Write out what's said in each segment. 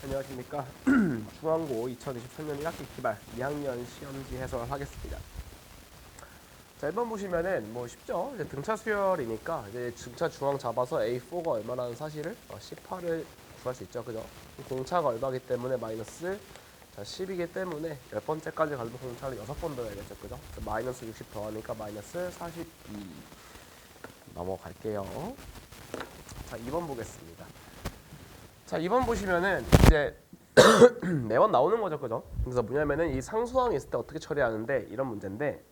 안녕하십니까. 중앙고 2023년 1학기 기말 2학년 시험지 해설하겠습니다. 자, 1번 보시면은 뭐 쉽죠. 이제 등차 수열이니까 이제 등차 중앙 잡아서 A4가 얼마라는 사실을 18을 구할 수 있죠. 그죠? 공차가 얼마기 때문에 마이너스 10이기 때문에 10번째까지 가면 공차를 6번 더해야겠죠. 그죠? 마이너스 60 더하니까 마이너스 42 넘어갈게요. 자, 2번 보겠습니다. 자, 2번 보시면은 이제 매번 나오는 거죠, 그죠? 그래서 뭐냐면은 이 상수항이 있을 때 어떻게 처리하는데 이런 문제인데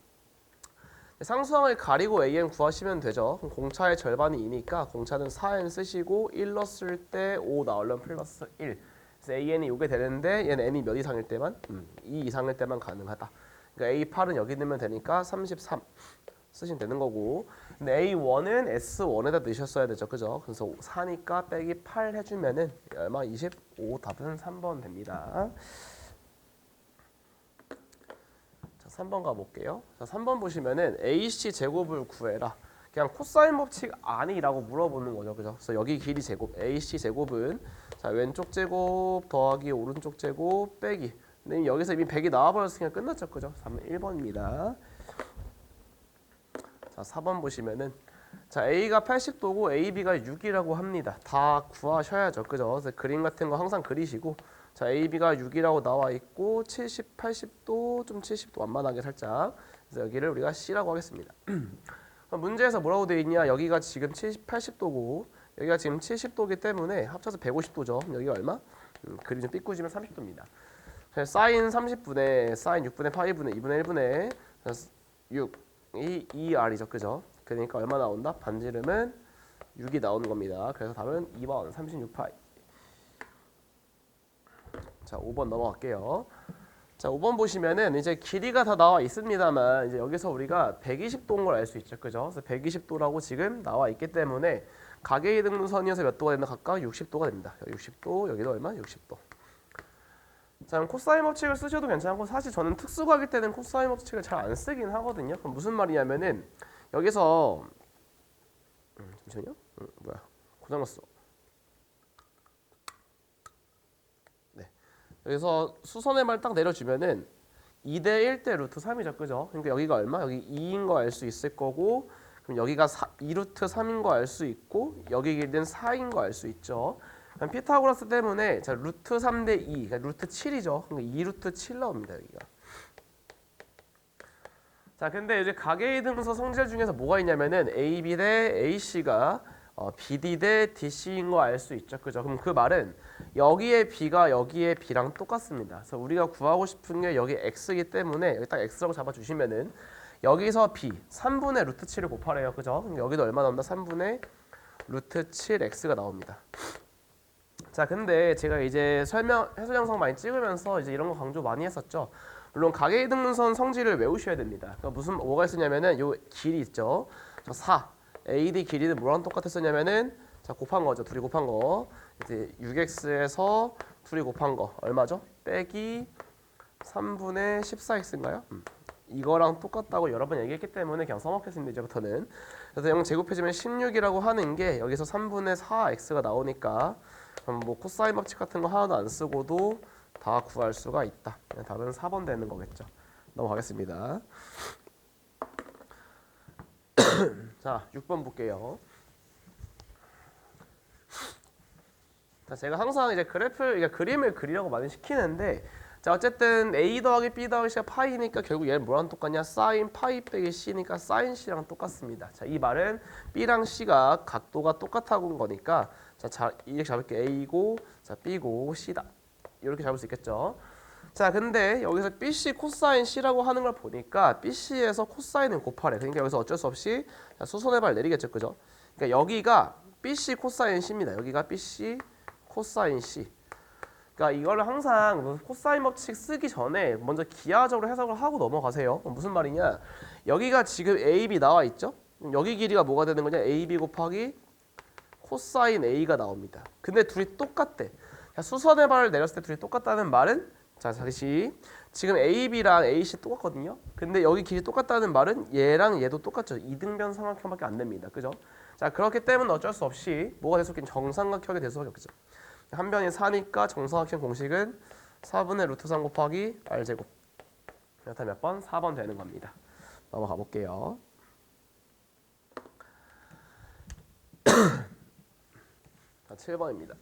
상수항을 가리고 AN 구하시면 되죠. 그럼 공차의 절반이 2니까 공차는 4n 쓰시고 1 넣었을 때 5 나오려면 플러스 1. 그래서 AN이 요게 되는데 얘는 n이 몇 이상일 때만 2 이상일 때만 가능하다. 그러니까 A8은 여기 넣으면 되니까 33 쓰시면 되는 거고. 근데 A1은 S1에다 넣으셨어야 되죠. 그죠? 그래서 4니까 빼기 8 해주면은 얼마? 25. 답은 3번 됩니다. 자, 3번 가볼게요. 자, 3번 보시면은 AC 제곱을 구해라. 그냥 코사인 법칙 아니라고 물어보는 거죠. 그죠? 그래서 여기 길이 제곱, AC 제곱은 자, 왼쪽 제곱 더하기 오른쪽 제곱 빼기. 근데 여기서 이미 100이 나와버렸으니까 끝났죠. 그죠? 1번입니다. 자, 4번 보시면은 자, A가 80도고 AB가 6이라고 합니다. 다 구하셔야죠. 그죠? 그래서 그림 같은 거 항상 그리시고 자, AB가 6이라고 나와 있고 70, 80도, 좀 70도 완만하게 살짝. 그래서 여기를 우리가 C라고 하겠습니다. 문제에서 뭐라고 되어 있냐? 여기가 지금 70, 80도고 여기가 지금 70도이기 때문에 합쳐서 150도죠. 여기가 얼마? 그림 좀 삐꾸지면 30도입니다. 사인 30분의 사인 6분의 파이 분의 2분의 1분의 6 이 2R이죠. 그죠? 그러니까 얼마 나온다? 반지름은 6이 나오는 겁니다. 그래서 답은 2번 36파이. 자, 5번 넘어갈게요. 자, 5번 보시면은 이제 길이가 다 나와 있습니다만 이제 여기서 우리가 120도인 걸 알 수 있죠. 그죠? 그래서 120도라고 지금 나와 있기 때문에 가계이등분선이어서 몇 도가 된다? 각각 60도가 됩니다. 60도, 여기도 얼마? 60도. 자, 그럼 코사인 법칙을 쓰셔도 괜찮고 사실 저는 특수각일 때는 코사인 법칙을 잘 안 쓰긴 하거든요. 그럼 무슨 말이냐면은 여기서 잠시만요. 뭐야? 고장났어. 네. 여기서 수선의 말 딱 내려주면은 2대 1대 루트 3이죠. 그죠? 그러니까 여기가 얼마? 여기 2인 거 알 수 있을 거고 그럼 여기가 2 루트 3인 거 알 수 있고 여기 길이는 4인 거 알 수 있죠. 그럼 피타고라스 때문에 자, 루트 3대 2, 그러니까 루트 7이죠. 그러니까 2 루트 7 나옵니다. 여기가. 자, 근데 이제 가계이등분선 성질 중에서 뭐가 있냐면은 AB 대 AC가 BD 대 DC인 거 알 수 있죠. 그죠? 그럼 그 말은 여기에 B가 여기에 B랑 똑같습니다. 그래서 우리가 구하고 싶은 게 여기 X이기 때문에 여기 딱 X라고 잡아주시면은 여기서 B 3분의 루트 7을 곱하래요. 그죠? 그럼 여기도 얼마 나온다? 3분의 루트 7X가 나옵니다. 자, 근데 제가 이제 해설 영상 많이 찍으면서 이제 이런 거 강조 많이 했었죠. 물론 가계이등분선 성질을 외우셔야 됩니다. 그러니까 뭐가 있었냐면은 요 길이 있죠. 저 4. AD 길이는 뭐랑 똑같았었냐면은 자, 곱한 거죠. 둘이 곱한 거. 이제 6x에서 둘이 곱한 거 얼마죠? 빼기 3분의 14x인가요? 이거랑 똑같다고 여러 번 얘기했기 때문에 그냥 써먹겠습니다. 이제부터는. 그래서 0 제곱해주면 16이라고 하는 게 여기서 3분의 4x가 나오니까 그럼 뭐 코사인 법칙 같은 거 하나도 안 쓰고도 다 구할 수가 있다. 답은 4번 되는 거겠죠. 넘어가겠습니다. 자, 6번 볼게요. 자, 제가 항상 이제 그림을 그리려고 많이 시키는데 자, 어쨌든 A 더하기 B 더하기 C가 파이니까 결국 얘는 뭐랑 똑같냐? 사인 파이 빼기 C니까 사인 C랑 똑같습니다. 자, 이 말은 B랑 C가 각도가 똑같다는 거니까 자, 이렇게 잡을게. A고 자, B고 C다. 이렇게 잡을 수 있겠죠. 자, 근데 여기서 BC 코사인 C라고 하는 걸 보니까 BC에서 코사인을 곱하래. 그러니까 여기서 어쩔 수 없이 수선의 발 내리겠죠. 그죠? 그러니까 여기가 BC 코사인 C입니다. 여기가 BC 코사인 C. 그러니까 이거를 항상 코사인 법칙 쓰기 전에 먼저 기하적으로 해석을 하고 넘어가세요. 무슨 말이냐? 여기가 지금 AB 나와 있죠? 여기 길이가 뭐가 되는 거냐? AB 곱하기 코사인 A가 나옵니다. 근데 둘이 똑같대. 수선의 발을 내렸을 때 둘이 똑같다는 말은 자, 다시 지금 AB랑 AC 똑같거든요. 근데 여기 길이 똑같다는 말은 얘랑 얘도 똑같죠. 이등변 삼각형밖에 안 됩니다. 그죠? 자, 그렇기 때문에 어쩔 수 없이 뭐가 될 수 없긴 정삼각형이 될 수밖에 없겠죠. 한 변이 4니까 정사각형 공식은 4분의 루트 3 곱하기 r제곱. 그렇다면 몇 번? 4번 되는 겁니다. 넘어가 볼게요. 자, 7번입니다.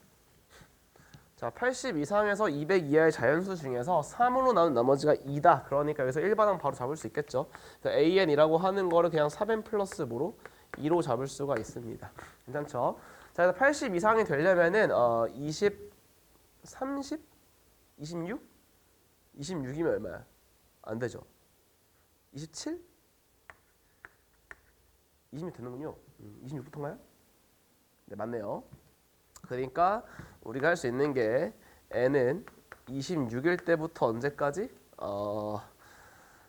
자, 80 이상에서 200 이하의 자연수 중에서 3으로 나눈 나머지가 2다. 그러니까 여기서 1반항 바로 잡을 수 있겠죠. 그러니까 AN이라고 하는 거를 그냥 4n 플러스 뭐로 2로 잡을 수가 있습니다. 괜찮죠? 자, 그래서 80 이상이 되려면은 20, 30, 26? 26이면 얼마야? 안 되죠. 27? 20이 되는군요. 26부터인가요? 네, 맞네요. 그러니까 우리가 할 수 있는 게 n은 26일 때부터 언제까지?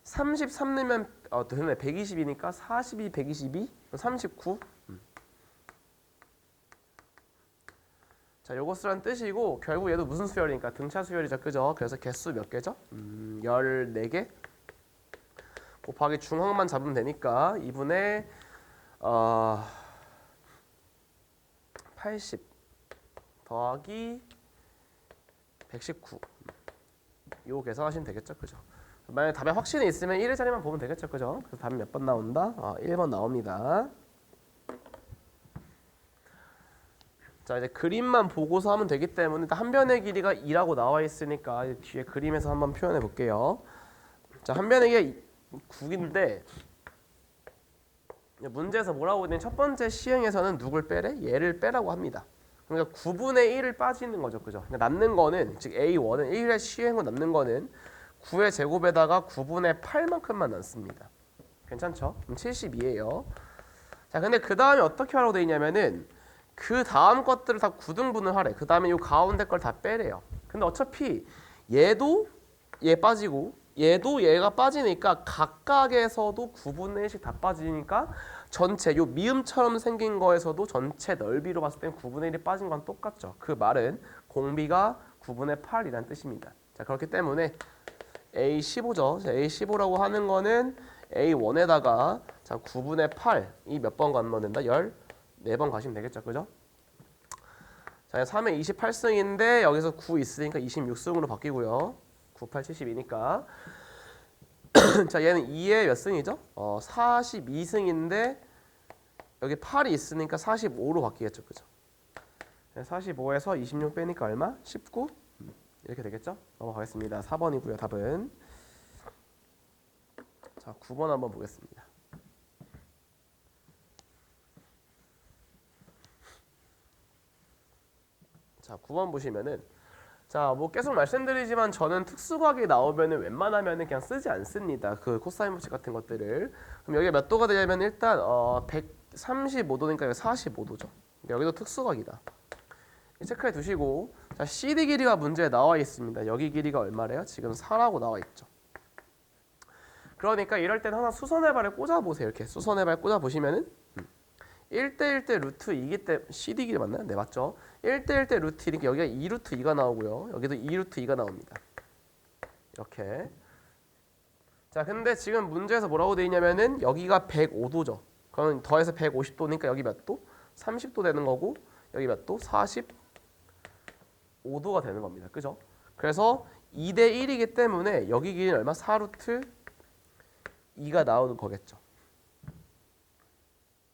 33 넣으면 되네. 120이니까 42, 122, 39. 자, 요거 쓰란 뜻이고 결국 얘도 무슨 수열이니까 등차 수열이죠. 그죠? 그래서 개수 몇 개죠? 14개 곱하기 중항만 잡으면 되니까 2분의 80 더하기 119 요거 계산하시면 되겠죠. 그죠? 만약에 답에 확신이 있으면 1의 자리만 보면 되겠죠. 그죠? 그래서 답이 몇 번 나온다? 1번 나옵니다. 자, 이제 그림만 보고서 하면 되기 때문에 일단 한 변의 길이가 2라고 나와 있으니까 뒤에 그림에서 한번 표현해 볼게요. 자, 한 변의 길이가 9인데 문제에서 뭐라고 했냐면 첫 번째 시행에서는 누굴 빼래? 얘를 빼라고 합니다. 그러니까 9분의 1을 빠지는 거죠. 그죠? 그러니까 남는 거는 즉 A1은 1의 시행으로 남는 거는 9의 제곱에다가 9분의 8만큼만 남습니다. 괜찮죠? 그럼 72예요. 자, 근데 그 다음에 어떻게 하라고 돼 있냐면은 그 다음 것들을 다 9등분을 하래. 그 다음에 이 가운데 걸 다 빼래요. 근데 어차피 얘도 얘 빠지고 얘도 얘가 빠지니까 각각에서도 9분의 1씩 다 빠지니까 전체 요 미음처럼 생긴 거에서도 전체 넓이로 봤을 땐 9분의 1이 빠진 건 똑같죠. 그 말은 공비가 9분의 8이란 뜻입니다. 자, 그렇기 때문에 A15죠. A15라고 하는 거는 A1에다가 자 9분의 8이 몇 번 가면 된다? 14번 가시면 되겠죠. 그죠? 자, 3에 28승인데 여기서 9 있으니까 26승으로 바뀌고요. 9, 8, 72니까 자, 얘는 2에 몇 승이죠? 42승인데 여기 8이 있으니까 45로 바뀌겠죠. 그죠? 45에서 26 빼니까 얼마? 19? 이렇게 되겠죠? 넘어가겠습니다. 4번이고요. 답은 자, 9번 한번 보겠습니다. 자, 9번 보시면은 자, 뭐 계속 말씀드리지만 저는 특수각이 나오면은 웬만하면은 그냥 쓰지 않습니다. 그 코사인 법칙 같은 것들을. 그럼 여기가 몇 도가 되냐면 일단 135도니까 여기 45도죠. 여기도 특수각이다. 체크해 두시고 자, CD 길이가 문제에 나와 있습니다. 여기 길이가 얼마래요? 지금 4라고 나와 있죠. 그러니까 이럴 때는 하나 수선의 발을 꽂아 보세요. 이렇게 수선의 발 꽂아 보시면은 1대1대 루트 2기 때문에 CD 길이 맞나요? 네, 맞죠. 1대1대 루트 2니까 여기가 2 루트 2가 나오고요. 여기도 2 루트 2가 나옵니다. 이렇게. 자, 근데 지금 문제에서 뭐라고 돼 있냐면은 여기가 105도죠. 그러면 더해서 150도니까 여기 몇 도? 30도 되는 거고 여기 몇 도? 45도가 되는 겁니다. 그죠? 그래서 2대 1이기 때문에 여기 길이는 얼마? 4 루트 2가 나오는 거겠죠.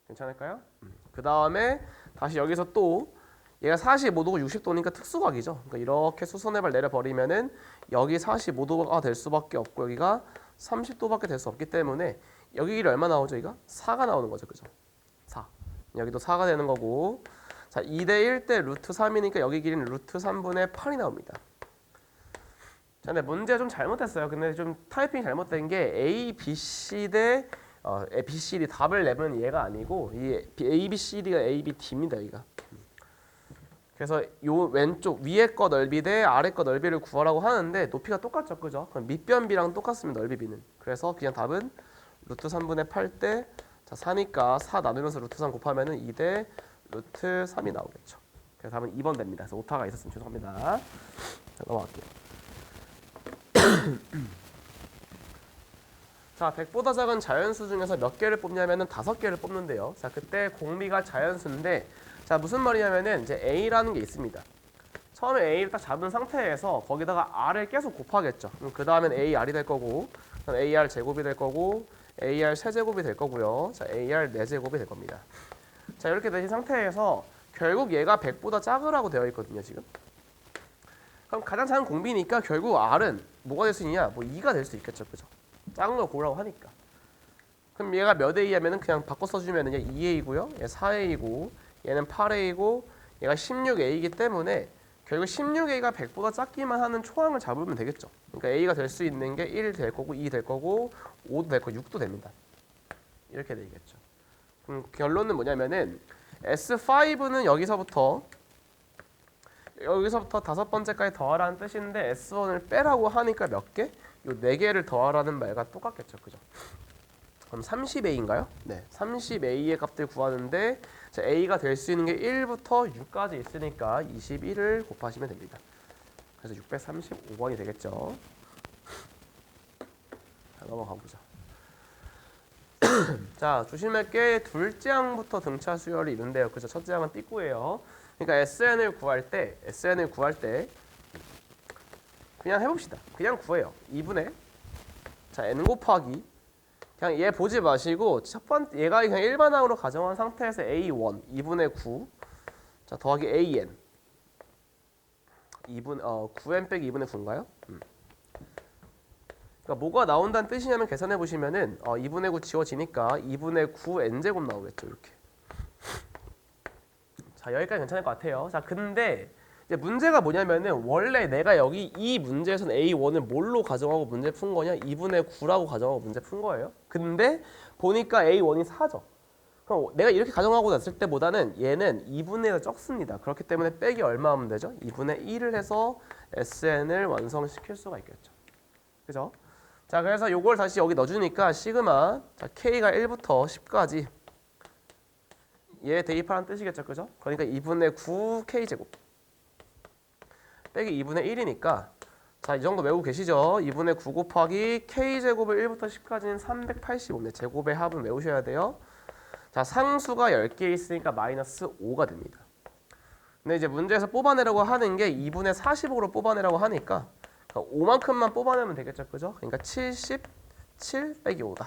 괜찮을까요? 그 다음에 다시 여기서 또 얘가 45도고 60도니까 특수각이죠. 그러니까 이렇게 수선의 발 내려버리면은 여기 45도가 될 수밖에 없고 여기가 30도밖에 될 수 없기 때문에 여기 길이 얼마 나오죠? 여기가 4가 나오는 거죠. 그죠? 4. 여기도 4가 되는 거고 자 2대 1대 루트 3이니까 여기 길이는 루트 3분의 8이 나옵니다. 자, 근데 문제 좀 잘못했어요. 근데 좀 타이핑이 잘못된 게 A, B, C 대 B, C, D 답을 내면 얘가 아니고 이 A, B, C, D가 A, B, D입니다. 여기가. 그래서 요 왼쪽 위에 거 넓이 대 아래 거 넓이를 구하라고 하는데 높이가 똑같죠. 그죠? 그럼 밑변비랑 똑같습니다. 넓이 B는. 그래서 그냥 답은 루트 3분의 8 대 자 4니까 4 나누면서 루트 3 곱하면은 2 대 루트 3이 나오겠죠. 그래서 답은 2번 됩니다. 그래서 오타가 있었으면 죄송합니다. 자, 넘어갈게요. 자, 100보다 작은 자연수 중에서 몇 개를 뽑냐면은 5개를 뽑는데요. 자, 그때 공비가 자연수인데 자, 무슨 말이냐면은 이제 A라는 게 있습니다. 처음에 A를 딱 잡은 상태에서 거기다가 R을 계속 곱하겠죠. 그 다음엔 AR이 될 거고, 그다음 AR 제곱이 될 거고, AR 세제곱이 될 거고요. 자, AR 4제곱이 될 겁니다. 자, 이렇게 되신 상태에서 결국 얘가 100보다 작으라고 되어 있거든요, 지금. 그럼 가장 작은 공비니까 결국 R은 뭐가 될 수 있냐? 뭐 2가 될 수 있겠죠, 그죠? 작은 걸 고르라고 하니까. 그럼 얘가 몇 A냐면은 그냥 바꿔 써주면은 얘 2A고요, 얘 4A고, 얘는 8A고, 얘가 16A이기 때문에 결국 16A가 100보다 작기만 하는 초항을 잡으면 되겠죠. 그러니까 A가 될 수 있는 게 1 될 거고, 2 될 거고, 5도 될 거고, 6도 됩니다. 이렇게 되겠죠. 그럼 결론은 뭐냐면은 S5는 여기서부터 다섯 번째까지 더하라는 뜻인데 S1을 빼라고 하니까 몇 개? 요 4개를 더하라는 말과 똑같겠죠. 그죠? 그럼 30A인가요? 네. 30A의 값들 구하는데 자, A가 될 수 있는 게 1부터 6까지 있으니까 21을 곱하시면 됩니다. 그래서 635번이 되겠죠. 자, 넘어가 보자. 자, 조심할 게 둘째 항부터 등차 수열이 있는데요. 그죠? 첫째 항은 띠꾸예요. 그러니까 SN을 구할 때 그냥 해봅시다. 그냥 구해요. 2분의 자 n 곱하기 그냥 얘 보지 마시고 첫 번째 얘가 그냥 일반항으로 가정한 상태에서 A1 2분의 9 자 더하기 AN 9n 빼기 2분의 9인가요? 그러니까 뭐가 나온다는 뜻이냐면 계산해 보시면은 2분의 9 지워지니까 2분의 9n제곱 나오겠죠. 이렇게. 자 여기까지 괜찮을 것 같아요. 자 근데 이제 문제가 뭐냐면은 원래 내가 여기 이 문제에서는 A1을 뭘로 가정하고 문제 푼 거냐? 2분의 9라고 가정하고 문제 푼 거예요. 근데 보니까 A1이 4죠. 그럼 내가 이렇게 가정하고 났을 때보다는 얘는 2분의 1가 적습니다. 그렇기 때문에 빼기 얼마 하면 되죠? 2분의 1을 해서 SN을 완성시킬 수가 있겠죠. 그죠? 자 그래서 요걸 다시 여기 넣어주니까 시그마 자 K가 1부터 10까지 얘 대입하라는 뜻이겠죠. 그죠? 그러니까 2분의 9 K제곱 빼기 2분의 1이니까 자, 이 정도 외우고 계시죠? 2분의 9 곱하기 K제곱을 1부터 10까지는 385네. 제곱의 합은 외우셔야 돼요. 자, 상수가 10개 있으니까 마이너스 5가 됩니다. 근데 이제 문제에서 뽑아내라고 하는 게 2분의 45로 뽑아내라고 하니까 5만큼만 뽑아내면 되겠죠. 그죠? 그러니까 77 빼기 5다.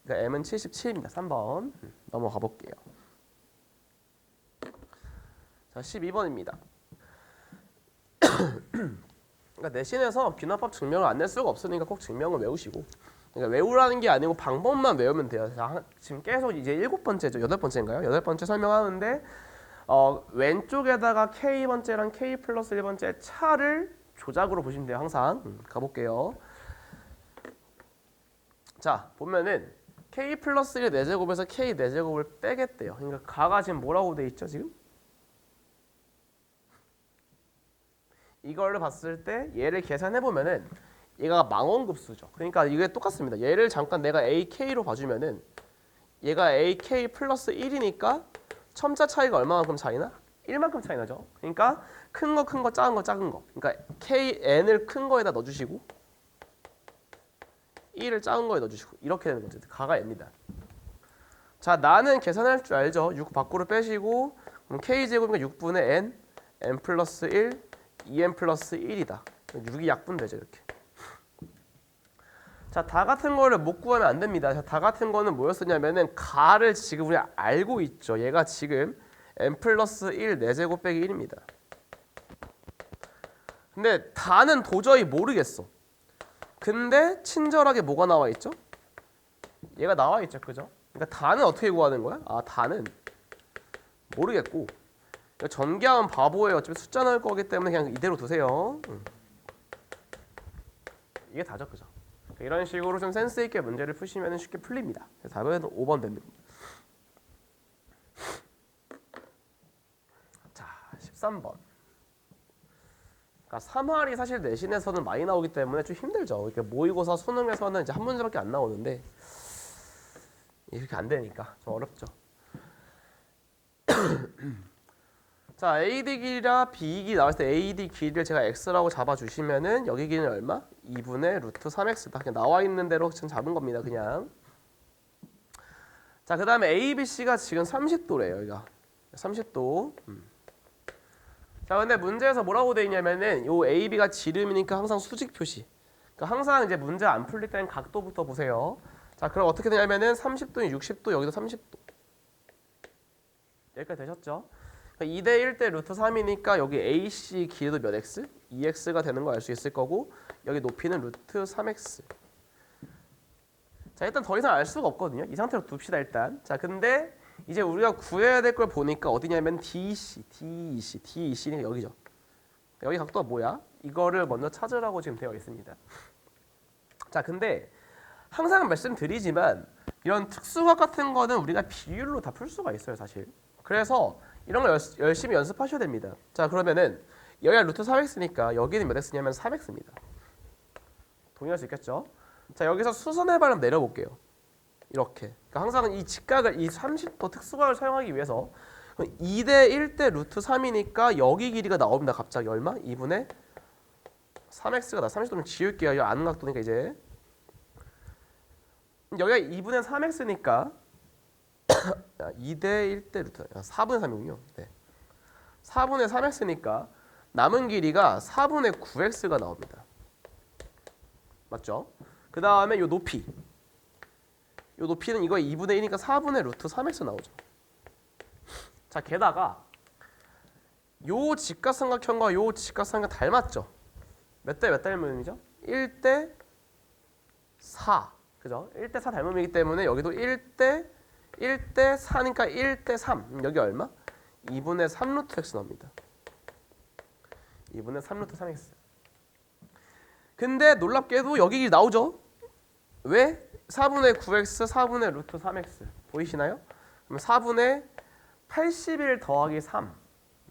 그러니까 M은 77입니다. 3번 넘어가 볼게요. 자, 12번입니다. 그러니까 내신에서 귀납합 증명을 안 낼 수가 없으니까 꼭 증명을 외우시고 그러니까 외우라는 게 아니고 방법만 외우면 돼요. 자, 지금 계속 이제 7번째죠. 8번째인가요? 8번째 설명하는데 왼쪽에다가 K번째랑 K 플러스 1번째 차를 조작으로 보시면 돼요. 항상 가볼게요. 자 보면은 K 플러스 1 4제곱에서 K 4제곱을 빼겠대요. 그러니까 가가 지금 뭐라고 돼 있죠 지금? 이걸 봤을 때 얘를 계산해 보면은 얘가 망원급수죠. 그러니까 이게 똑같습니다. 얘를 잠깐 내가 AK로 봐주면은 얘가 AK 플러스 1이니까 첨자 차이가 얼마만큼 차이나? 1만큼 차이 나죠. 그러니까 큰 거, 작은 거, 작은 거. 그러니까 KN을 큰 거에다 넣어주시고 1을 작은 거에 넣어주시고 이렇게 되는 거죠. 가가 N입니다. 자 나는 계산할 줄 알죠. 6 밖으로 빼시고 그럼 K제곱이니까 6분의 N, N 플러스 1 2n 플러스 1이다. 6이 약분되죠 이렇게. 자, 다 같은 거를 못 구하면 안 됩니다. 자, 다 같은 거는 뭐였었냐면은 가를 지금 우리 알고 있죠. 얘가 지금 n 플러스 1 4제곱 빼기 1입니다. 근데 다는 도저히 모르겠어. 근데 친절하게 뭐가 나와 있죠? 얘가 나와 있죠, 그죠? 그러니까 다는 어떻게 구하는 거야? 아, 다는 모르겠고. 전개하면 바보예요. 어차피 숫자 넣을 거기 때문에 그냥 이대로 두세요. 이게 다죠, 그죠? 이런 식으로 좀 센스 있게 문제를 푸시면 쉽게 풀립니다. 답은 5번 됩니다. 자, 13번. 그러니까 3할이 사실 내신에서는 많이 나오기 때문에 좀 힘들죠. 이렇게 모의고사 수능에서는 이제 한 문제밖에 안 나오는데 이렇게 안 되니까 좀 어렵죠. 자, AD 길이랑 BD 나왔을 때 AD 길이를 제가 X라고 잡아주시면은 여기 길이는 얼마? 2분의 루트 3X다. 그냥 나와 있는 대로 지금 잡은 겁니다. 그냥. 자, 그 다음에 ABC가 지금 30도래요. 여기가 30도. 자, 근데 문제에서 뭐라고 돼 있냐면은 요 AB가 지름이니까 항상 수직 표시. 그러니까 항상 이제 문제 안 풀릴 때는 각도부터 보세요. 자, 그럼 어떻게 되냐면은 30도, 60도, 여기도 30도. 여기까지 되셨죠? 2대 1대 루트 3이니까 여기 AC 길이도 몇 x? 2x가 되는 거 알 수 있을 거고 여기 높이는 루트 3x. 자, 일단 더 이상 알 수가 없거든요. 이 상태로 둡시다 일단. 자, 근데 이제 우리가 구해야 될 걸 보니까 어디냐면 DEC니까 여기죠. 여기 각도가 뭐야? 이거를 먼저 찾으라고 지금 되어 있습니다. 자, 근데 항상 말씀드리지만 이런 특수각 같은 거는 우리가 비율로 다 풀 수가 있어요, 사실. 그래서 이런 거 열심히 연습하셔야 됩니다. 자, 그러면은 여기가 루트 3x니까 여기는 몇 x냐면 3x입니다. 동의할 수 있겠죠? 자, 여기서 수선의 발음 내려볼게요. 이렇게. 그러니까 항상 이 직각을 이 30도 특수각을 사용하기 위해서 2대 1대 루트 3이니까 여기 길이가 나옵니다. 갑자기 얼마? 2분의 3x가 나 30도면 지울게요. 이 아는 각도니까 이제 여기가 2분의 3x니까 2대 1대 루트 4분의 3이군요. 네. 4분의 3x니까 남은 길이가 4분의 9x가 나옵니다. 맞죠? 그 다음에 요 높이. 요 높이는 이거 2분의 1이니까 4분의 루트 3x 나오죠. 자, 게다가 요 직각삼각형과 요 직각삼각형 닮았죠? 몇 대 몇 닮음이죠? 1대 4. 그죠? 1대 4 닮음이기 때문에 여기도 1대 4니까 1대 3. 여기 얼마? 2분의 3 루트 x 나옵니다. 2분의 3 루트 3x. 근데 놀랍게도 여기 나오죠? 왜? 4분의 9x, 4분의 루트 3x. 보이시나요? 그럼 4분의 81 더하기 3.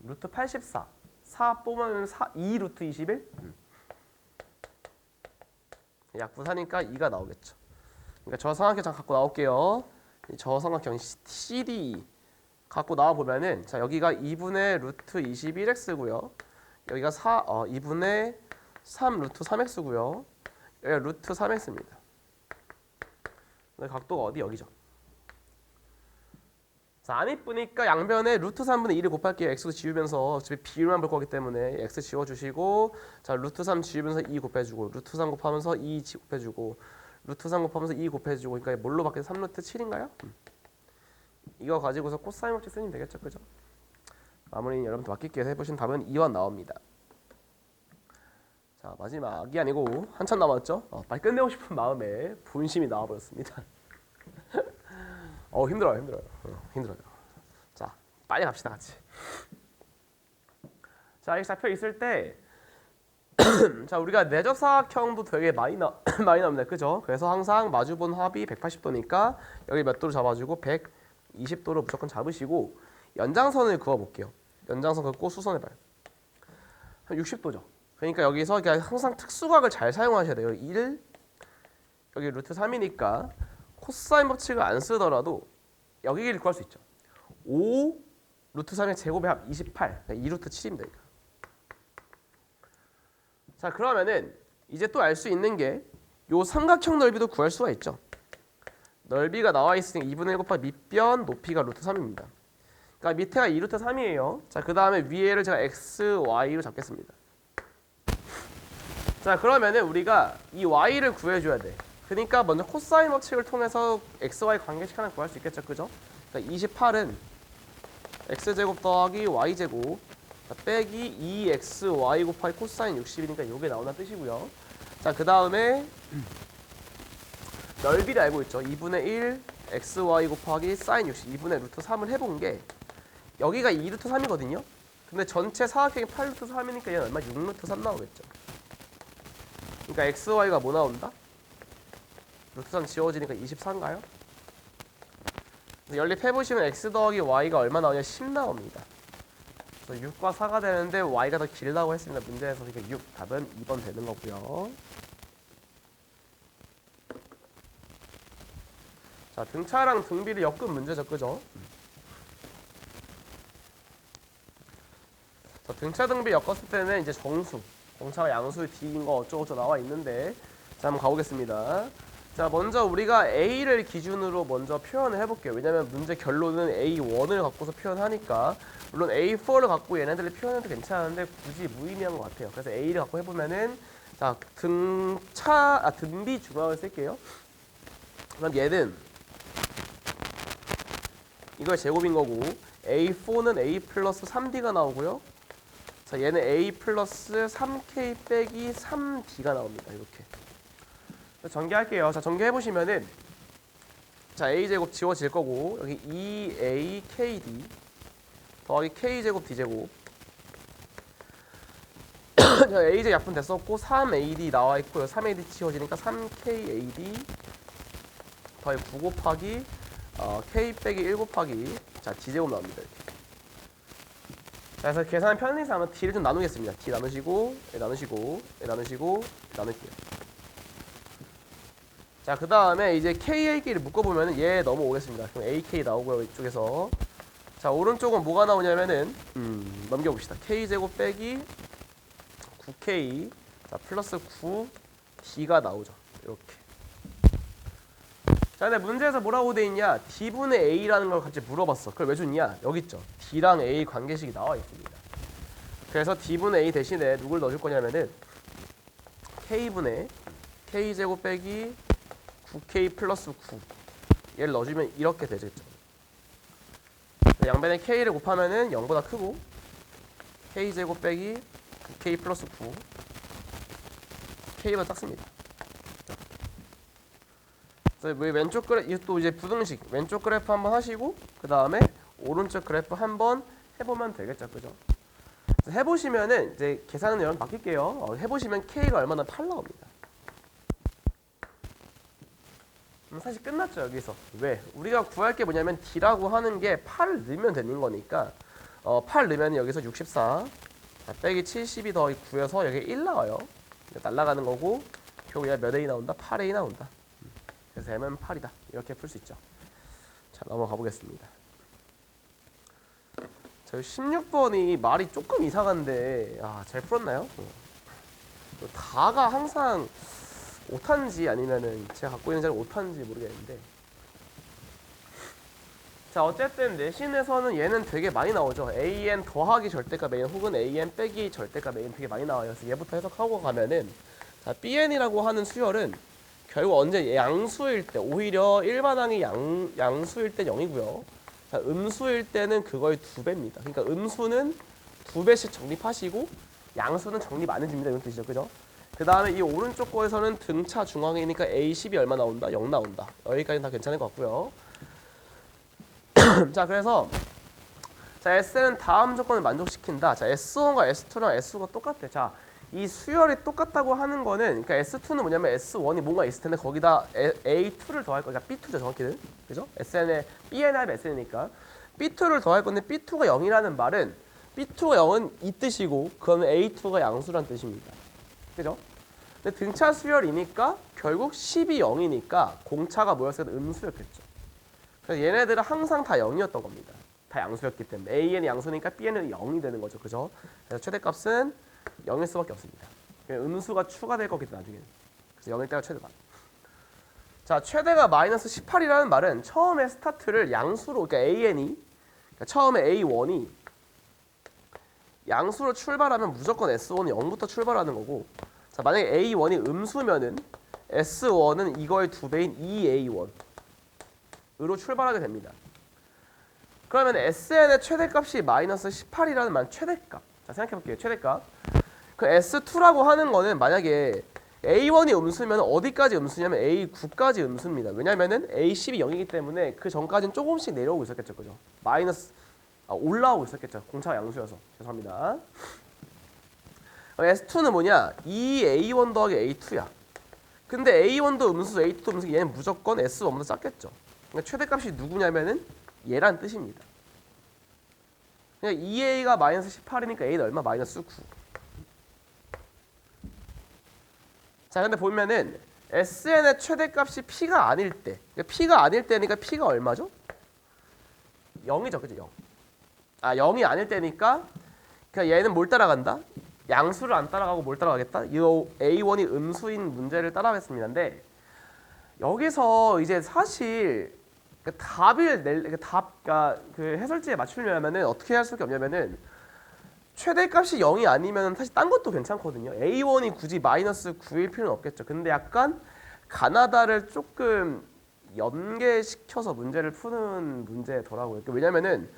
루트 84. 4 뽑으면 2 루트 21? 약분하니까 2가 나오겠죠. 그러니까 저 삼각형 갖고 나올게요. 저 삼각형 CD 갖고 나와 보면은 자, 여기가 2분의 루트 21x고요. 여기가 2분의 3 루트 3x고요. 여기가 루트 3x입니다. 각도가 어디? 여기죠. 자, 안 이쁘니까 양변에 루트 3분의 1을 곱할게요. x도 지우면서 어차피 비율만 볼 거기 때문에 x 지워주시고 자, 루트 3 지우면서 2 곱해주고 루트 3 곱하면서 2 곱해주고 루트 3 곱하면서 2 곱해주고 그러니까 뭘로 바뀌어서 3루트 7인가요? 이거 가지고서 코사인 법칙 쓰면 되겠죠, 그죠? 마무리는 여러분들 맡길게요. 해보신 답은 2번 나옵니다. 자, 마지막이 아니고 한참 남았죠? 빨리 끝내고 싶은 마음에 본심이 나와버렸습니다. 힘들어요. 힘들어요. 자, 빨리 갑시다, 같이. 자, 이렇게 잡혀 있을 때, 자, 우리가 내접사각형도 되게 많이 나옵니다, 그죠? 그래서 항상 마주본 합이 180도니까 여기 몇 도로 잡아주고 120도로 무조건 잡으시고 연장선을 그어볼게요. 연장선 긋고 수선의 발. 한 60도죠. 그러니까 여기서 그냥 항상 특수각을 잘 사용하셔야 돼요. 1, 여기 루트 3이니까 코사인 법칙을 안 쓰더라도 여기 길이 구할 수 있죠. 5 루트 3의 제곱의 합 28. 그러니까 2 루트 7입니다. 자, 그러면은 이제 또 알 수 있는 게 요 삼각형 넓이도 구할 수가 있죠. 넓이가 나와 있으니까 2분의 1 곱하기 밑변 높이가 루트 3입니다. 그러니까 밑에가 2 루트 3이에요. 자, 그 다음에 위에를 제가 x, y로 잡겠습니다. 자, 그러면은 우리가 이 y를 구해줘야 돼. 그러니까 먼저 코사인 법칙을 통해서 x, y 관계식 하나 구할 수 있겠죠, 그죠? 그러니까 28은 x제곱 더하기 y제곱 빼기 2xy 곱하기 코사인 60이니까 이게 나온다는 뜻이고요. 자, 그 다음에 넓이를 알고 있죠. 2분의 1 xy 곱하기 사인 60 2분의 루트 3을 해본 게 여기가 2 루트 3이거든요. 근데 전체 사각형이 8 루트 3이니까 얘는 얼마? 6 루트 3 나오겠죠. 그러니까 xy가 뭐 나온다? 루트 3 지워지니까 24인가요? 연립해보시면 x 더하기 y가 얼마 나오냐? 10 나옵니다. 그래서 6과 4가 되는데 y가 더 길다고 했습니다. 문제에서. 그러니까 6 답은 2번 되는 거고요. 자, 등차랑 등비를 엮은 문제죠, 그죠? 자, 등차 등비 엮었을 때는 이제 정수, 공차가 양수 D인 거 어쩌고저쩌고 나와 있는데 자, 한번 가보겠습니다. 자, 먼저 우리가 A를 기준으로 먼저 표현을 해볼게요. 왜냐면 문제 결론은 A1을 갖고서 표현하니까. 물론 A4를 갖고 얘네들을 표현해도 괜찮은데 굳이 무의미한 것 같아요. 그래서 A를 갖고 해보면은 자, 등비 중앙을 쓸게요. 그럼 얘는 이걸 제곱인 거고 A4는 A 플러스 3D가 나오고요. 자, 얘는 A 플러스 3K 빼기 3D가 나옵니다. 이렇게. 전개할게요. 자, 전개해보시면은 자, A제곱 지워질 거고 여기 2AKD 더하기 K제곱 D제곱 자, AJ 약분 됐었고 3AD 나와 있고요. 3AD 지워지니까 3KAD 더하기 9 곱하기 K 빼기 1 곱하기 자, D제곱 나옵니다. 이렇게. 자, 그래서 계산을 편리 삼아 D를 좀 나누겠습니다. D 나누시고 나누시고 나누시고 나눌게요. 자, 그 다음에 이제 KAK를 묶어보면 얘 넘어오겠습니다. 그럼 AK 나오고요. 이쪽에서. 자, 오른쪽은 뭐가 나오냐면은, 넘겨봅시다. K제곱 빼기 9K. 자, 플러스 9D가 나오죠. 이렇게. 자, 근데 문제에서 뭐라고 돼 있냐? D분의 A라는 걸 갑자기 물어봤어. 그걸 왜 줬냐? 여기 있죠. D랑 A 관계식이 나와 있습니다. 그래서 D분의 A 대신에 누굴 넣어줄 거냐면은, K분의 K제곱 빼기 9K 플러스 9 얘를 넣어주면 이렇게 되겠죠. 양변에 K를 곱하면은 0보다 크고 K제곱 빼기 9K 플러스 9 K보다 작습니다. 그래서 왼쪽 그래프 또 이제 부등식 왼쪽 그래프 한번 하시고 그 다음에 오른쪽 그래프 한번 해보면 되겠죠, 그죠? 해보시면은 이제 계산은 여러분 바뀔게요. 해보시면 K가 얼마나 8 나옵니다. 사실 끝났죠, 여기서. 왜? 우리가 구할 게 뭐냐면 D라고 하는 게 8을 넣으면 되는 거니까 8 넣으면 여기서 64 빼기 72 더하기 9여서 여기 1 나와요. 날아가는 거고 결국 몇 A이 나온다? 8A 나온다. 그래서 M은 8이다. 이렇게 풀 수 있죠. 자, 넘어가 보겠습니다. 자, 16번이 말이 조금 이상한데 잘 풀었나요? 다가 항상 오탄지 아니면은 제가 갖고 있는 자리 오탄지 모르겠는데 자, 어쨌든 내신에서는 얘는 되게 많이 나오죠. AN 더하기 절대값 AN 혹은 AN 빼기 절대값 AN 되게 많이 나와요. 그래서 얘부터 해석하고 가면은 자, BN이라고 하는 수열은 결국 언제 양수일 때 오히려 일반항이 양수일 때 0이고요. 자, 음수일 때는 그거의 2배입니다. 그러니까 음수는 2배씩 정립하시고 양수는 정립 안 해줍니다. 이런 뜻이죠. 그죠? 그 다음에 이 오른쪽 거에서는 등차 중앙이니까 A10이 얼마 나온다? 0 나온다. 여기까지는 다 괜찮을 것 같고요. 자, 그래서 자, S는 다음 조건을 만족시킨다. 자, S1과 S2랑 S5가 똑같아. 자, 이 수열이 똑같다고 하는 거는 그러니까 S2는 뭐냐면 S1이 뭔가 있을 텐데 거기다 A2를 더할 거니까 B2죠, 정확히는. 그죠? SN에 BN에 하면 SN이니까 B2를 더할 건데 B2가 0이라는 말은 B2가 0은 이 뜻이고 그거는 A2가 양수란 뜻입니다. 그죠? 근데 등차 수열이니까 결국 10이 0이니까 공차가 뭐였어요? 음수였겠죠. 그래서 얘네들은 항상 다 0이었던 겁니다. 다 양수였기 때문에 AN이 양수니까 BN은 0이 되는 거죠. 그죠? 그래서 최대값은 0일 수밖에 없습니다. 음수가 추가될 거기 때문에 나중에는. 그래서 0일 때가 최대값. 자, 최대가 마이너스 18이라는 말은 처음에 스타트를 양수로 그러니까 AN이 그러니까 처음에 A1이 양수로 출발하면 무조건 S1은 0부터 출발하는 거고 자, 만약에 A1이 음수면은 S1은 이거의 2배인 2A1으로 출발하게 됩니다. 그러면 SN의 최대값이 마이너스 18이라는 말 최대값. 자, 생각해볼게요. 최대값. 그 S2라고 하는 거는 만약에 A1이 음수면 어디까지 음수냐면 A9까지 음수입니다. 왜냐면은 A10이 0이기 때문에 그 전까지는 조금씩 내려오고 있었겠죠. 그죠? 올라오고 있었겠죠. 공차가 양수여서. 죄송합니다. S2는 뭐냐? 2A1 더하기 A2야. 근데 A1도 음수, A2도 음수, 얘는 무조건 S1보다 작겠죠. 그러니까 최대값이 누구냐면은 얘란 뜻입니다. 그러니까 2A가 마이너스 18이니까 A는 얼마? 마이너스 9. 자, 근데 보면은 SN의 최대값이 P가 아닐 때, 그러니까 P가 아닐 때니까 P가 얼마죠? 0이죠, 그죠? 0. 0이 아닐 때니까 그러니까 얘는 뭘 따라간다? 양수를 안 따라가고 뭘 따라가겠다? 이 A1이 음수인 문제를 따라가겠습니다. 근데 여기서 이제 사실 그 답을 그러니까 그 해설지에 맞추려면은 어떻게 할 수밖에 없냐면은 최대값이 0이 아니면 사실 딴 것도 괜찮거든요. A1이 굳이 마이너스 9일 필요는 없겠죠. 근데 약간 가나다를 조금 연계시켜서 문제를 푸는 문제더라고요. 왜냐면은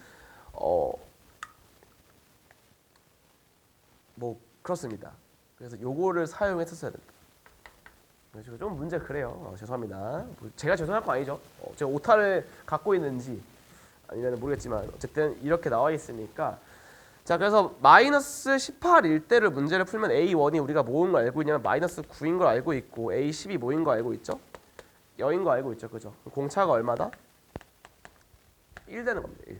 뭐 그렇습니다. 그래서 요거를 사용했었어야 된다. 그래서 좀 문제 그래요. 죄송합니다. 제가 죄송할 거 아니죠. 제가 오타를 갖고 있는지 아니면 모르겠지만 어쨌든 이렇게 나와 있으니까 자 그래서 마이너스 18일 때를 문제를 풀면 A1이 우리가 뭐인 걸 알고 있냐면 마이너스 9인 걸 알고 있고 A10이 뭐인 거 알고 있죠? 0인 거 알고 있죠. 그죠? 공차가 얼마다? 1 되는 겁니다. 1.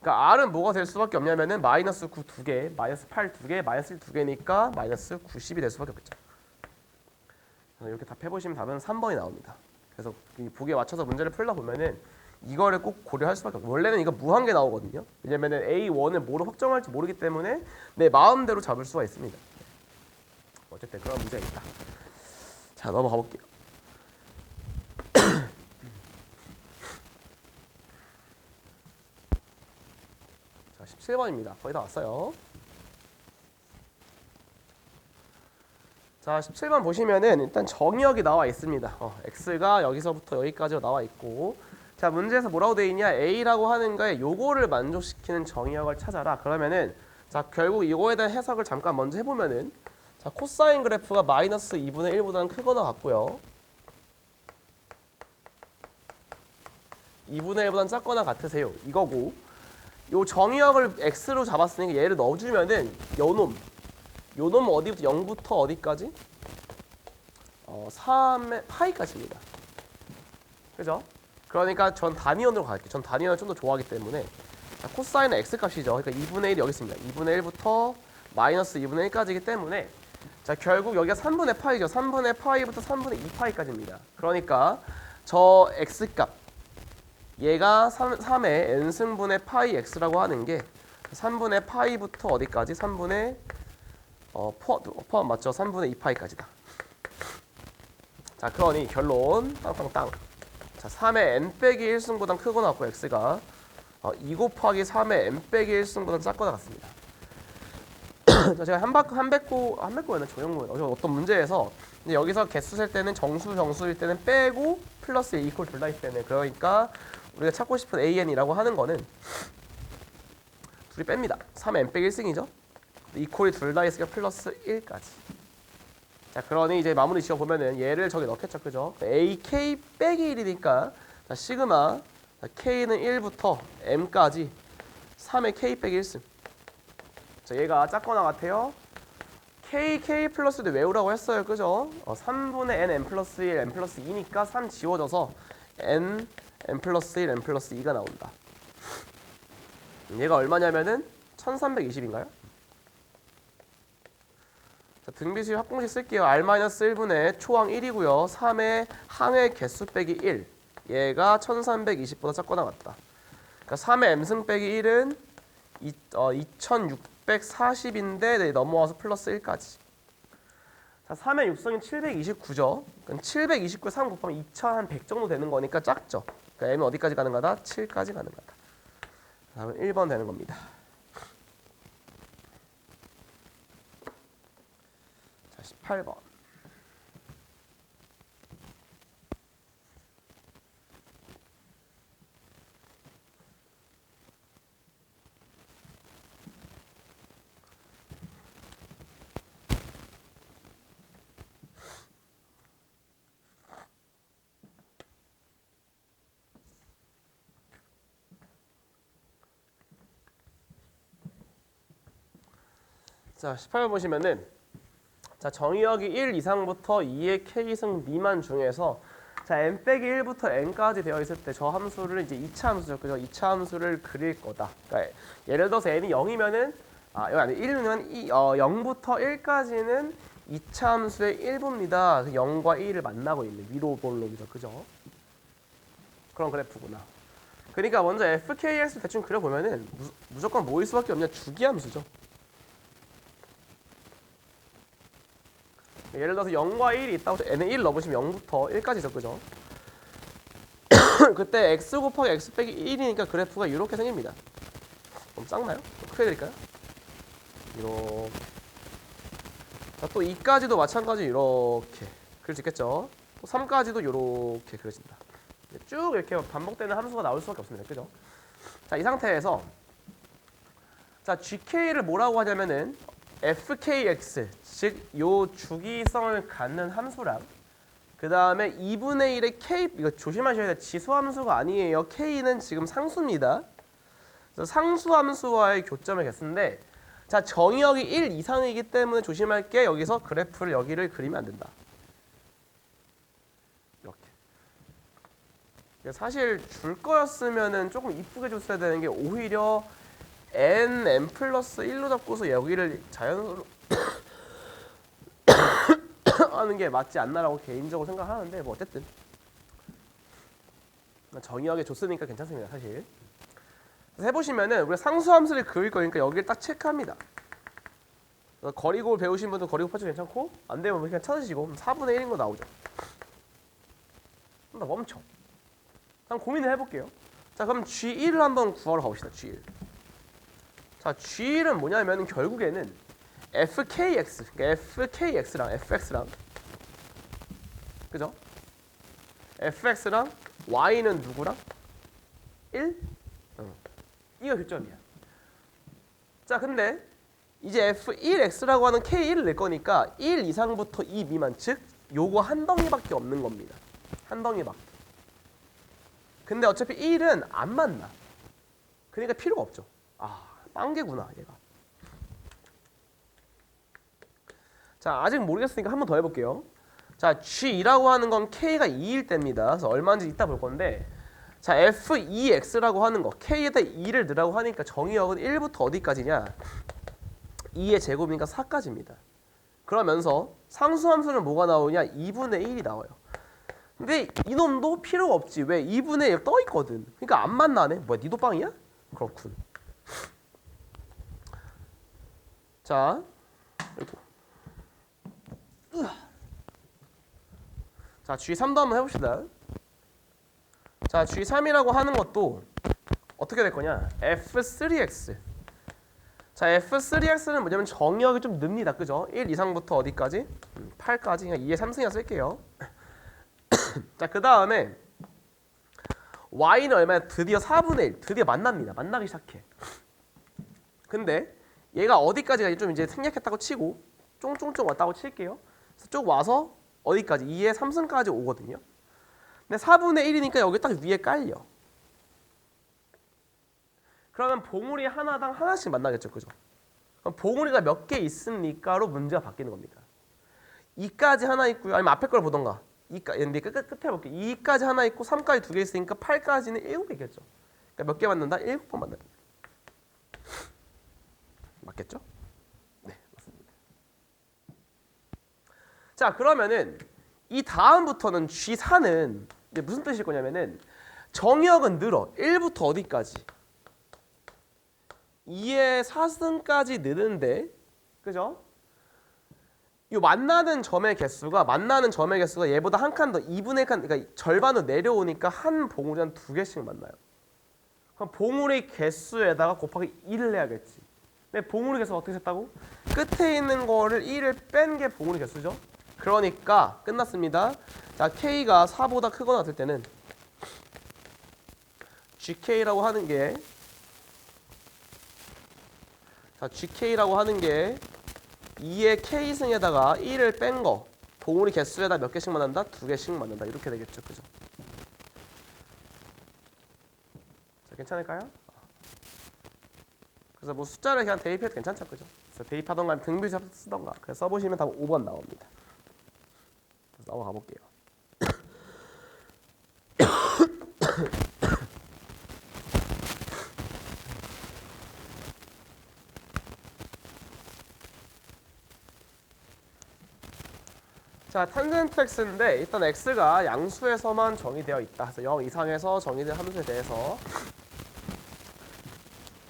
그러니까 R은 뭐가 될 수밖에 없냐면은 마이너스 9 2개, 마이너스 8 2개, 마이너스 1 2개니까 마이너스 90이 될 수밖에 없겠죠. 이렇게 답해보시면 답은 3번이 나옵니다. 그래서 이 보기에 맞춰서 문제를 풀다 보면은 이거를 꼭 고려할 수밖에 없어요. 원래는 이거 무한개 나오거든요. 왜냐면은 A1을 뭐로 확정할지 모르기 때문에 내 마음대로 잡을 수가 있습니다. 어쨌든 그런 문제가 있다. 자 넘어가 볼게요. 자 17번입니다. 거의 다 왔어요. 자 17번 보시면은 일단 정의역이 나와 있습니다. x가 여기서부터 여기까지 나와 있고 자 문제에서 뭐라고 되어 있냐 a라고 하는 거에 요거를 만족시키는 정의역을 찾아라. 그러면은 자 결국 이거에 대한 해석을 잠깐 먼저 해보면은 자 코사인 그래프가 마이너스 2분의 1보다는 크거나 같고요 2분의 1보다는 작거나 같으세요 이거고 요 정의역을 x로 잡았으니까 얘를 넣어주면은 요놈은 어디부터 0부터 어디까지? 3의 파이까지입니다. 그죠? 그러니까 전 단위원으로 갈게요. 전 단위원을 좀 더 좋아하기 때문에 자, 코사인은 x 값이죠. 그러니까 2분의 1이 여기 있습니다. 2분의 1부터 마이너스 2분의 1까지이기 때문에 자 결국 여기가 3분의 파이죠. 3분의 파이부터 3분의 2파이까지입니다. 그러니까 저 x 값 얘가 3의 n승분의 파이 x라고 하는 게 3분의 파이부터 어디까지? 3분의 포함 맞죠? 3분의 2파이까지다. 자, 그러니 결론 땅땅땅. 자, 3의 n 빼기 1승보다 크거나 같고 x가 2 곱하기 3의 n 빼기 1승보다 작거나 같습니다. 자, 제가 한백고였나 조형고였나 어떤 문제에서 근데 여기서 개수 셀 때는 정수일 때는 빼고 플러스 이퀄 둘 다 있을 때는 그러니까 우리가 찾고 싶은 an이라고 하는 거는 둘이 뺍니다. 3의 n 빼기 1승이죠. 이퀄이 둘 다 있으니까 플러스 1까지. 자, 그러니 이제 마무리 지어 보면은 얘를 저기 넣겠죠, 그죠? AK 빼기 1이니까 자, 시그마 자, K는 1부터 M까지 3의 K 빼기 1승. 자, 얘가 작거나 같아요. K 플러스도 외우라고 했어요, 그죠? 3분의 N M 플러스 1 M 플러스 2니까 3 지워져서 N M 플러스 1 M 플러스 2가 나온다. 얘가 얼마냐면은 1320인가요? 자, 등비수열 합공식 쓸게요. R-1분의 초항 1이고요. 3의 항의 개수 빼기 1. 얘가 1320보다 작거나 같다. 그러니까 3의 m승 빼기 1은 2640인데 넘어와서 플러스 1까지. 자, 3의 6성이 729죠. 그럼 729에 3 곱하면 2100 정도 되는 거니까 작죠. 그러니까 m은 어디까지 가는 거다? 7까지 가는 거다. 다음은 1번 되는 겁니다. 18번. 자, 18번 보시면은 자, 정의역이 1 이상부터 2의 k승 미만 중에서 자, n 빼기 1부터 n까지 되어 있을 때 저 함수를 이제 2차 함수죠. 그죠? 2차 함수를 그릴 거다. 그러니까 예를 들어서 n이 0이면은 여기 아니 1이면 0부터 1까지는 2차 함수의 일부입니다. 0과 1을 만나고 있는 위로 볼록이죠. 그죠? 그런 그래프구나. 그러니까 먼저 fks를 대충 그려보면은 무조건 뭐일 수밖에 없냐? 주기함수죠. 예를 들어서 0과 1이 있다고 해서 n에 1 넣어보시면 0부터 1까지죠, 그죠? 그때 x 곱하기 x 빼기 1이니까 그래프가 이렇게 생깁니다. 좀 작나요? 좀 크게 드릴까요? 이렇게. 자, 또 2까지도 마찬가지 이렇게 그릴 수 있겠죠? 또 3까지도 이렇게 그려진다. 쭉 이렇게 반복되는 함수가 나올 수밖에 없습니다. 그죠? 자, 이 상태에서 자, gk를 뭐라고 하냐면은 fkx, 즉 요 주기성을 갖는 함수랑 그 다음에 2분의 1의 k, 이거 조심하셔야 돼요. 지수함수가 아니에요. k는 지금 상수입니다. 그래서 상수함수와의 교점의 개수인데, 자, 정의역이 1 이상이기 때문에 조심할 게 여기서 그래프를 여기를 그리면 안 된다. 이렇게. 사실 줄 거였으면은 조금 이쁘게 줬어야 되는 게 오히려 n 플러스 1로 잡고서 여기를 자연으로 하는 게 맞지 않나라고 개인적으로 생각하는데 뭐 어쨌든 정의하게 줬으니까 괜찮습니다. 사실 해보시면은 우리가 상수함수를 그릴 거니까 여기를 딱 체크합니다. 거리고 배우신 분들 거리고 파츠 괜찮고 안 되면 그냥 찾으시고 4분의 1인 거 나오죠. 그럼 나 멈춰. 한번 고민을 해볼게요. 자, 그럼 G1을 한번 구하러 가봅시다. G1. 자, G1은 뭐냐면 결국에는 FKX, 그러니까 FKX랑 FX랑, 그죠? FX랑 Y는 누구랑? 1? 이거 교점이야. 자, 근데 이제 F1X라고 하는 K1을 낼 거니까 1 이상부터 2 미만, 즉 요거 한 덩이밖에 없는 겁니다. 한 덩이밖에. 근데 어차피 1은 안 만나. 그러니까 필요가 없죠. 아, 빵개구나 얘가. 자, 아직 모르겠으니까 한 번 더 해볼게요. 자, G2라고 하는 건 K가 2일 때입니다. 그래서 얼마인지 이따 볼 건데, 자, F2X라고 하는 거 K에다 2를 넣으라고 하니까 정의역은 1부터 어디까지냐? 2의 제곱이니까 4까지입니다. 그러면서 상수함수는 뭐가 나오냐? 2분의 1이 나와요. 근데 이놈도 필요가 없지. 왜? 2분의 1 떠 있거든. 그러니까 안 만나네. 뭐야, 니도 빵이야? 그렇군. 자, 자, G3도 한번 해봅시다. 자, G3이라고 하는 것도 어떻게 될 거냐? F3X. 자, F3X는 뭐냐면 정의역이 좀 늡니다. 그죠? 1 이상부터 어디까지? 8까지. 그냥 2의 3승이나 쓸게요. 자, 그 다음에 Y는 얼마야? 드디어 4분의 1. 드디어 만납니다. 만나기 시작해. 근데 얘가 어디까지가 좀 이제 생략했다고 치고 쫑쫑쫑 왔다고 칠게요. 그래서 쭉 와서 어디까지? 2의 3승까지 오거든요. 근데 4분의 1이니까 여기 딱 위에 깔려. 그러면 봉우리 하나당 하나씩 만나겠죠. 그죠? 그럼 봉우리가 몇 개 있습니까로 문제가 바뀌는 겁니다. 2까지 하나 있고요. 아니면 앞에 걸 보던가. 2까지, 끝에 볼게요. 2까지 하나 있고 3까지 2개 있으니까 8까지는 7개겠죠. 그러니까 몇 개 만난다? 7번 만납니다. 맞겠죠? 네, 맞습니다. 자, 그러면은 이 다음부터는 G4는 무슨 뜻일 거냐면은 정의역은 늘어. 1부터 어디까지? 2의 4승까지 느는데, 그죠? 이 만나는 점의 개수가 얘보다 한 칸 더 2분의 칸, 그러니까 절반으로 내려오니까 한 봉우리 한 2개씩 만나요. 그럼 봉우리 개수에다가 곱하기 1을 해야겠지. 근데 봉우리 개수가 어떻게 됐다고? 끝에 있는 거를 1을 뺀 게 봉우리 개수죠. 그러니까 끝났습니다. 자, K가 4보다 크거나 같을 때는 GK라고 하는 게, 자, GK라고 하는 게 2의 K승에다가 1을 뺀 거, 봉우리 개수에다 몇 개씩 만난다? 2개씩 만난다. 이렇게 되겠죠. 그죠? 자, 괜찮을까요? 그래서 뭐 숫자를 그냥 대입해도 괜찮죠. 그죠? 그래서 대입하던가 등비수 쓰던가. 그래서 써보시면 답 5번 나옵니다. 그래서 넘어가 볼게요. 자, 탄젠트 x인데 일단 x가 양수에서만 정의되어 있다. 그래서 0 이상에서 정의된 함수에 대해서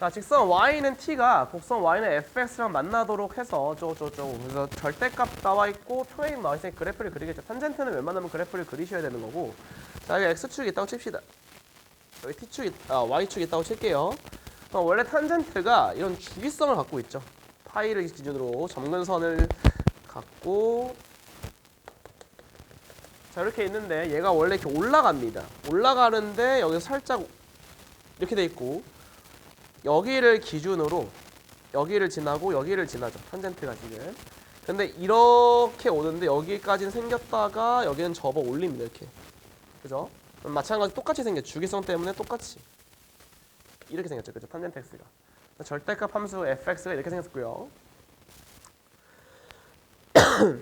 자, 직선 y는 t가 곡선 y는 fx랑 만나도록 해서 그래서 절대값 나와 있고 평행 나와 있으니 그래프를 그리겠죠. 탄젠트는 웬만하면 그래프를 그리셔야 되는 거고. 자, 여기 x축이 있다고 칩시다. 여기 y축이 있다고 칠게요. 원래 탄젠트가 이런 주기성을 갖고 있죠. 파이를 기준으로 점근선을 갖고, 자, 이렇게 있는데 얘가 원래 이렇게 올라갑니다. 올라가는데 여기서 살짝 이렇게 돼 있고, 여기를 기준으로 여기를 지나고 여기를 지나죠. 탄젠트가 지금. 근데 이렇게 오는데 여기까지는 생겼다가 여기는 접어 올립니다. 이렇게. 그죠? 마찬가지 똑같이 생겼죠. 주기성 때문에 똑같이 이렇게 생겼죠. 그죠? 탄젠트 x가. 절대값 함수 fx가 이렇게 생겼고요.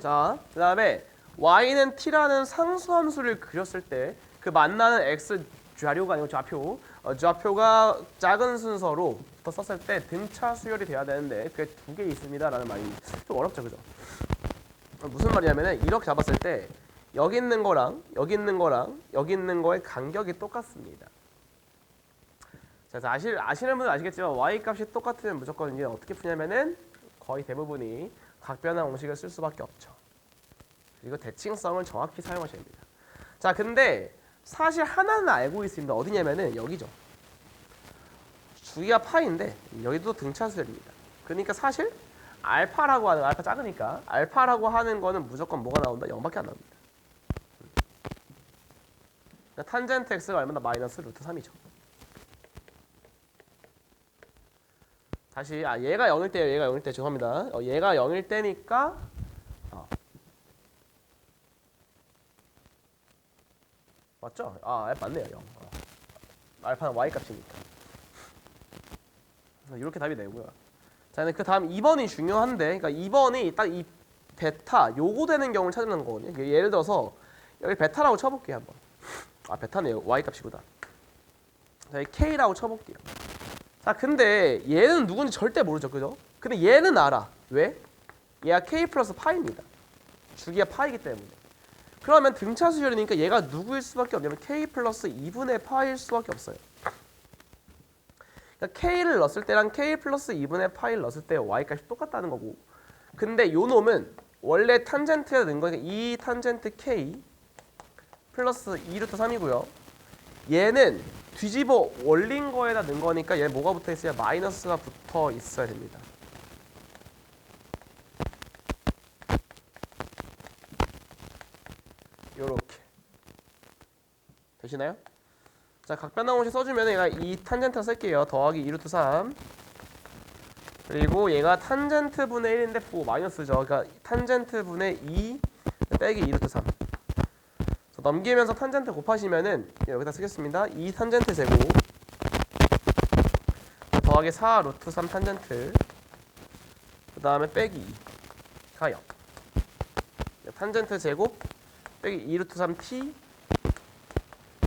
자, 그 다음에 y는 t라는 상수함수를 그렸을 때 그 만나는 x 좌료가 아니고 좌표, 좌표가 작은 순서로부터 썼을 때 등차 수열이 돼야 되는데 그게 두 개 있습니다 라는 말이 좀 어렵죠. 그죠? 무슨 말이냐면 이렇게 잡았을 때 여기 있는 거랑 여기 있는 거랑 여기 있는 거의 간격이 똑같습니다. 그래서 아시는 분은 아시겠지만 y 값이 똑같으면 무조건 이제 어떻게 푸냐면은 거의 대부분이 각변환 공식을 쓸 수밖에 없죠. 그리고 대칭성을 정확히 사용하셔야 됩니다. 자, 근데 사실 하나는 알고 있습니다. 어디냐면은 여기죠. 주기가 파인데 여기도 등차수열입니다. 그러니까 사실 알파라고 하는, 알파 작으니까 알파라고 하는 거는 무조건 뭐가 나온다? 0밖에 안 나옵니다. 그러니까 탄젠트 x가 얼마나? 마이너스 루트 3이죠. 다시 얘가 0일 때예요. 얘가 0일 때 죄송합니다. 얘가 0일 때니까 맞죠? 알파 맞네요. 0. 알파는 y 값이니까. 그래서 이렇게 답이 되고요. 자, 근데 그 다음 2번이 중요한데, 그러니까 2번이 딱 이 베타 요거 되는 경우를 찾으는 거거든요. 예를 들어서 여기 베타라고 쳐볼게요 한번. 베타네요. y 값이구나. 자, 여기 k라고 쳐볼게요. 자, 근데 얘는 누군지 절대 모르죠, 그죠? 근데 얘는 알아. 왜? 얘가 k 플러스 파입니다. 주기가 파이기 때문에. 그러면 등차 수열이니까 얘가 누구일 수밖에 없냐면 k 플러스 2분의 파일 수밖에 없어요. 그러니까 k를 넣었을 때랑 k 플러스 2분의 파일 넣었을 때 y 값이 똑같다는 거고. 근데 요 놈은 원래 탄젠트에 넣은 거니까 2 탄젠트 k 플러스 2루트 3이고요. 얘는 뒤집어 올린 거에다 넣은 거니까 얘 뭐가 붙어 있어야? 마이너스가 붙어 있어야 됩니다. 요렇게 되시나요? 자, 각변환 공식 써주면 얘가 2 탄젠트 쓸게요. 더하기 2루트 3 그리고 얘가 탄젠트 분의 1인데 뭐 마이너스죠. 그러니까 탄젠트 분의 2 빼기 2루트 3 넘기면서 탄젠트 곱하시면은 여기다 쓰겠습니다. 2 탄젠트 제곱 더하기 4 루트 3 탄젠트 그 다음에 빼기 2가 0 탄젠트 제곱 빼기 2 루트 3t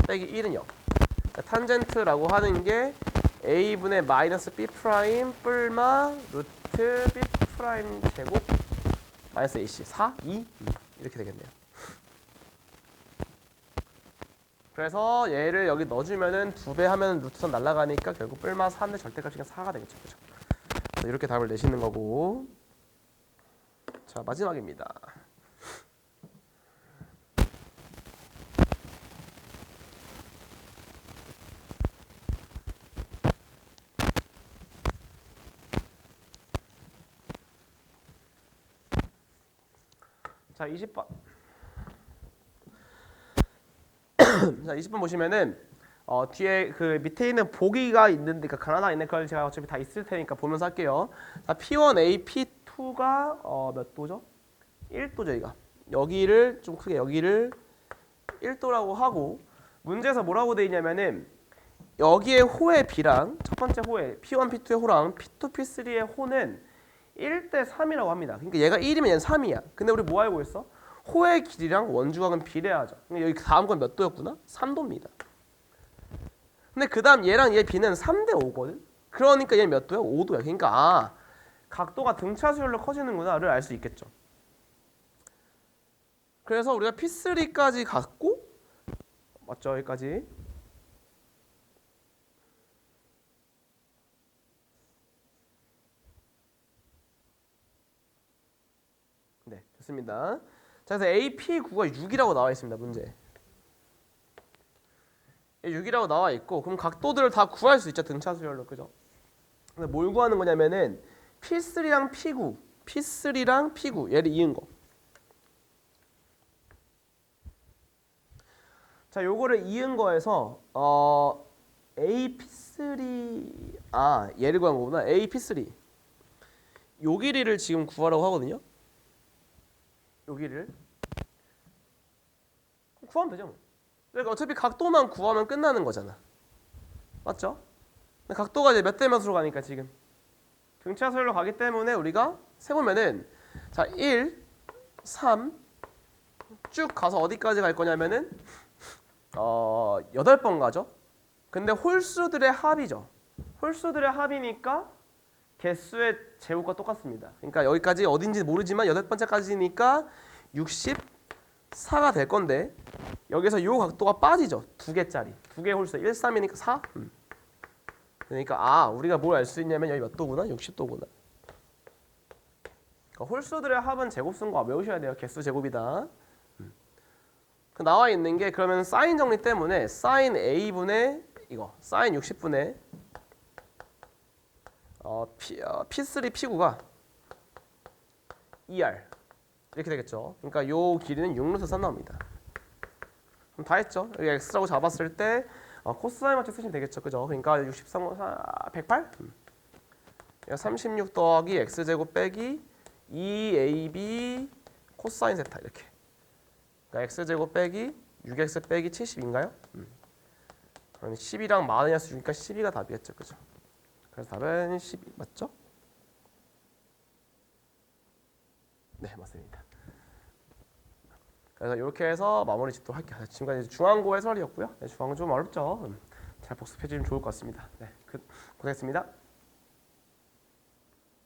빼기 1은 0 탄젠트라고 하는 게 a분의 마이너스 b 프라임 뿔마 루트 b 프라임 제곱 마이너스 ac 4, 2 이렇게 되겠네요. 그래서 얘를 여기 넣어주면은 2배 하면 루트 3 날아가니까 결국 뿔마 3의 절대값이 4가 되겠죠. 그죠? 그래서 이렇게 답을 내시는 거고. 자, 마지막입니다. 자, 20번. 자, 20번 보시면은 뒤에 그 밑에 있는 보기가 있는데 그 하나 있는 걸 제가 어차피 다 있을 테니까 보면서 할게요. 자, P1A, P2가 몇 도죠? 1도죠, 이거. 여기를 좀 크게 여기를 1도라고 하고 문제에서 뭐라고 돼 있냐면은 여기에 호의 B랑 첫 번째 호의 P1, P2의 호랑 P2, P3의 호는 1대 3이라고 합니다. 그러니까 얘가 1이면 얘는 3이야. 근데 우리 뭐 알고 있어? 호의 길이랑 원주각은 비례하죠. 여기 다음 건 몇 도였구나? 3도입니다. 근데 그 다음 얘랑 얘 B는 3대 5거든? 그러니까 얘는 몇 도야? 5도야. 그러니까 각도가 등차수열로 커지는구나를 알 수 있겠죠. 그래서 우리가 P3까지 갔고 맞죠? 여기까지. 네, 좋습니다. 자, 그래서 AP9가 6이라고 나와 있습니다. 문제. 6이라고 나와 있고 그럼 각도들을 다 구할 수 있죠. 등차 수열로. 그죠? 근데 뭘 구하는 거냐면은 P3랑 P9, P3랑 P9 얘를 이은 거. 자, 요거를 이은 거에서 AP3 얘를 구한 거구나. AP3 요 길이를 지금 구하라고 하거든요. 요 길이를 구하면 되죠. 뭐. 그러니까 어차피 각도만 구하면 끝나는 거잖아. 맞죠? 근데 각도가 이제 몇 대 몇으로 가니까 지금 등차수열로 가기 때문에 우리가 세보면은 자 1, 3 쭉 가서 어디까지 갈 거냐면은 8번 가죠. 근데 홀수들의 합이죠. 홀수들의 합이니까 개수의 제곱과 똑같습니다. 그러니까 여기까지 어딘지 모르지만 8번째까지니까 64가 될 건데 여기서 요 각도가 빠지죠. 2개짜리. 2개 홀수 1, 3이니까 4. 그러니까 우리가 뭘 알 수 있냐면 여기 몇 도구나? 60도구나. 그러니까 홀수들의 합은 제곱수인 거 외우셔야 돼요. 개수 제곱이다. 나와 있는 게 그러면 사인 정리 때문에 사인 A분의 이거 사인 60분의 P3 P9가 2R 이렇게 되겠죠. 그러니까 요 길이는 6루트 3 나옵니다. 그럼 다 했죠. 여기 X라고 잡았을 때 코사인 맞춰 쓰시면 되겠죠. 그죠? 그러니까 63, 108? 36 더하기 X제곱 빼기 2AB 코사인 세타 이렇게. 그러니까 X제곱 빼기 6X 빼기 70인가요? 그럼 10이랑 마이너스 6이니까 12가 답이겠죠. 그죠? 그래서 답은 12 맞죠? 네, 맞습니다. 그래서 이렇게 해서 마무리 짓도록 할게요. 지금까지 중앙고 해설이었고요. 네, 중앙고 좀 어렵죠. 잘 복습해 주시면 좋을 것 같습니다. 네, 고생했습니다.